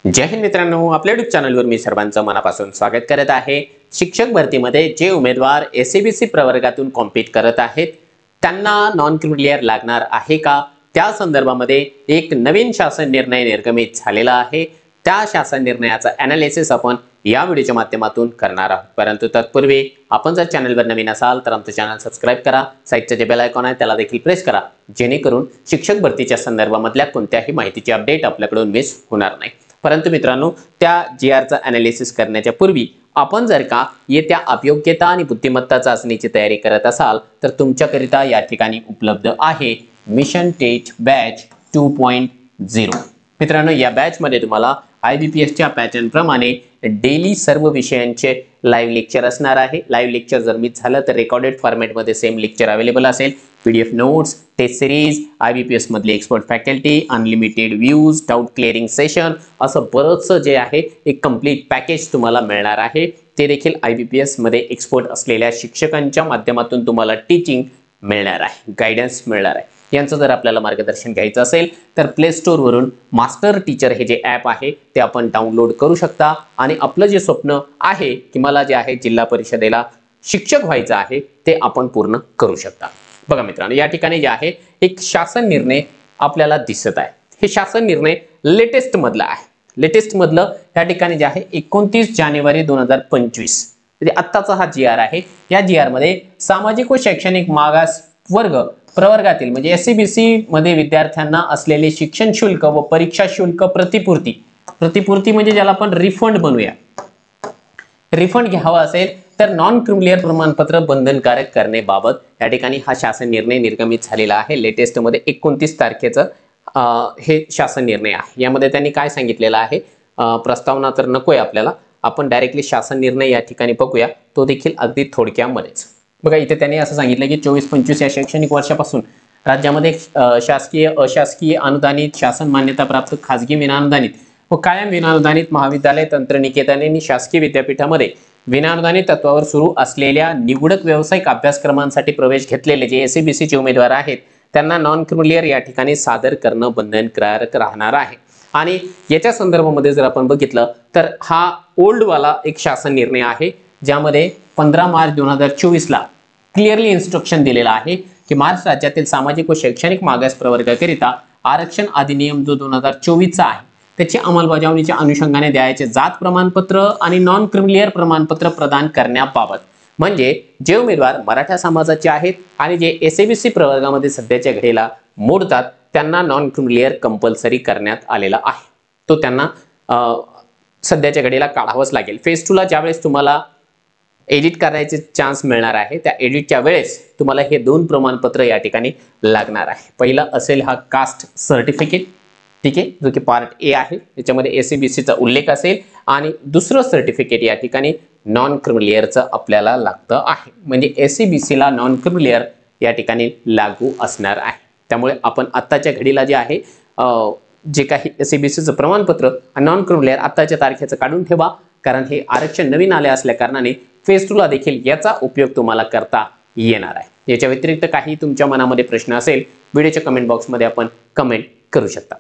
जय हिंद मित्रांनो, आपल्या YouTube चॅनलवर मी सर्वांचं मनापासून स्वागत करत आहे। शिक्षक भरतीमध्ये जे उमेदवार एसईबीसी प्रवर्गातून कॉम्पीट करत आहेत त्यांना नॉन क्रिमिलियर लागणार आहे का, त्या संदर्भामध्ये एक नवीन शासन निर्णय निर्गमित झालेला आहे। त्या शासन निर्णयाचा एनालिसिस आपण या व्हिडिओच्या माध्यमातून करणार आहोत। परंतु तत्पूर्वी आपण जर चॅनलवर नवीन असाल तर आमचं चॅनल सबस्क्राइब करा, साइडचे जे बेल आयकॉन आहे त्याला देखील प्रेस करा, जेणेकरून शिक्षक भरतीच्या संदर्भामधल्या कोणत्याही माहितीची अपडेट आपल्याकडून मिस होणार नाही। परंतु मित्रांनो, त्या जीआरचा एनालिसिस करण्याच्या पूर्वी आपण जर का येत्या अभियोग्यता आणि बुद्धिमत्ता चाचणीची तयारी करत असाल तर तुमच्याकरिता या ठिकाणी उपलब्ध आहे मिशन टेट बॅच 2.0। मित्रांनो, या बॅच मध्ये तुम्हाला IBPS च्या पॅटर्न प्रमाणे डेली सर्व विषयांचे लाइव्ह लेक्चर असणार आहे। लाइव्ह लेक्चर जर मिस झालं तर रेकॉर्डेड फॉर्मॅट मध्ये सेम लेक्चर अवेलेबल असेल। PDF notes, test series, IBPS मधले expert faculty, unlimited views, doubt clearing session, असं बरंच जे आहे एक कंप्लीट पॅकेज तुम्हाला मिळणार आहे। ते देखील IBPS मध्ये एक्सपर्ट असलेल्या शिक्षकांच्या माध्यमातून तुम्हाला टीचिंग मिळणार आहे, गायडन्स मिळणार आहे। यांचं जर आपल्याला मार्गदर्शन घ्यायचं असेल तर प्ले स्टोर वरून मास्टर टीचर हे जे ॲप आहे ते आपण डाउनलोड करू शकता आणि आपलं जे स्वप्न आहे की मला जे आहे जिल्हा परिषदेला शिक्षक व्हायचं आहे ते आपण पूर्ण करू शकता। बघा मित्रांनो, या ठिकाणी जे आहे एक शासन निर्णय आपल्याला दिसत आहे। हे शासन निर्णय लेटेस्ट मधला आहे। लेटेस्ट मधलं या ठिकाणी जे आहे 29 जानेवारी 2025 म्हणजे आत्ताचा हा GR आहे। या GR मध्ये सामाजिक व शैक्षणिक मागास वर्ग प्रवर्गातील म्हणजे SCBC मध्ये विद्यार्थ्यांना असलेले शिक्षण शुल्क व परीक्षा शुल्क प्रतिपूर्ती म्हणजे ज्याला आपण रिफंड बनवूया, रिफंड घ्यावा असेल तर नॉन क्रिमिलियर प्रमाणपत्र बंधनकारक करण्याबाबत या ठिकाणी हा शासन निर्णय निर्गमित झालेला आहे। लेटेस्ट मध्ये 29 तारखेचं हे शासन निर्णय आहे। यामध्ये त्यांनी काय सांगितलेलं आहे, प्रस्तावना तर नकोय आपल्याला, आपण डायरेक्टली शासन निर्णय या ठिकाणी बघूया, तो देखील अगदी थोडक्यामध्येच। बघा, इथे त्यांनी असं सांगितलं की 24-25 या शैक्षणिक वर्षापासून राज्यामध्ये शासकीय, अशासकीय, अनुदानित, शासन मान्यता प्राप्त, खाजगी विनाअनुदानित व कायम विनाअनुदानित महाविद्यालय, तंत्रनिकेतन आणि शासकीय विद्यापीठामध्ये विनाअनुदानित तत्वावर सुरू असलेल्या निवडक व्यावसायिक अभ्यासक्रमांसाठी प्रवेश घेतलेले जे SCBC चे उमेदवार आहेत त्यांना नॉन क्रिमिलियर या ठिकाणी सादर करणं बंधनकारक राहणार आहे। आणि याच्या संदर्भामध्ये जर आपण बघितलं तर हा ओल्ड वाला एक शासन निर्णय आहे, ज्यामध्ये 15 मार्च 2024 ला क्लिअरली इन्स्ट्रक्शन दिलेला आहे की महाराष्ट्र राज्यातील सामाजिक व शैक्षणिक मागास प्रवर्गाकरिता आरक्षण अधिनियम जो 2024 चा आहे त्याची अंमलबजावणीच्या अनुषंगाने द्यायचे जात प्रमाणपत्र आणि नॉन क्रिमिलियर प्रमाणपत्र प्रदान करण्याबाबत, म्हणजे जे उमेदवार मराठा समाजाचे आहेत आणि जे SCBC प्रवर्गामध्ये सध्याच्या घडीला मोडतात त्यांना नॉन क्रिमिलियर कंपल्सरी करण्यात आलेला आहे। तो त्यांना सध्याच्या घडीला काढावंच लागेल। फेज 2 ला ज्यावेळेस तुम्हाला एडिट करायचे चान्स मिळणार आहे त्या एडिटच्या वेळेस तुम्हाला हे 2 प्रमाणपत्र या ठिकाणी लागणार आहे। पहिला असेल हा कास्ट सर्टिफिकेट, ठीक आहे, जो की पार्ट A आहे, त्याच्यामध्ये SCBC चा उल्लेख असेल, आणि दुसरं सर्टिफिकेट या ठिकाणी नॉन क्रिमिलियरचं आपल्याला लागतं आहे, म्हणजे SCBC ला नॉन क्रिमिलियर या ठिकाणी लागू असणार आहे। त्यामुळे आपण आत्ताच्या घडीला जे आहे जे काही SCBC चं प्रमाणपत्र नॉन क्रिमिलियर आत्ताच्या तारखेचं काढून ठेवा, कारण हे आरक्षण नवीन आले असल्या कारणाने फेज 2 ला देखील याचा उपयोग तुम्हाला करता येणार आहे। याच्या व्यतिरिक्त काही तुमच्या मनामध्ये प्रश्न असेल व्हिडिओच्या कमेंट बॉक्समध्ये आपण कमेंट करू शकता।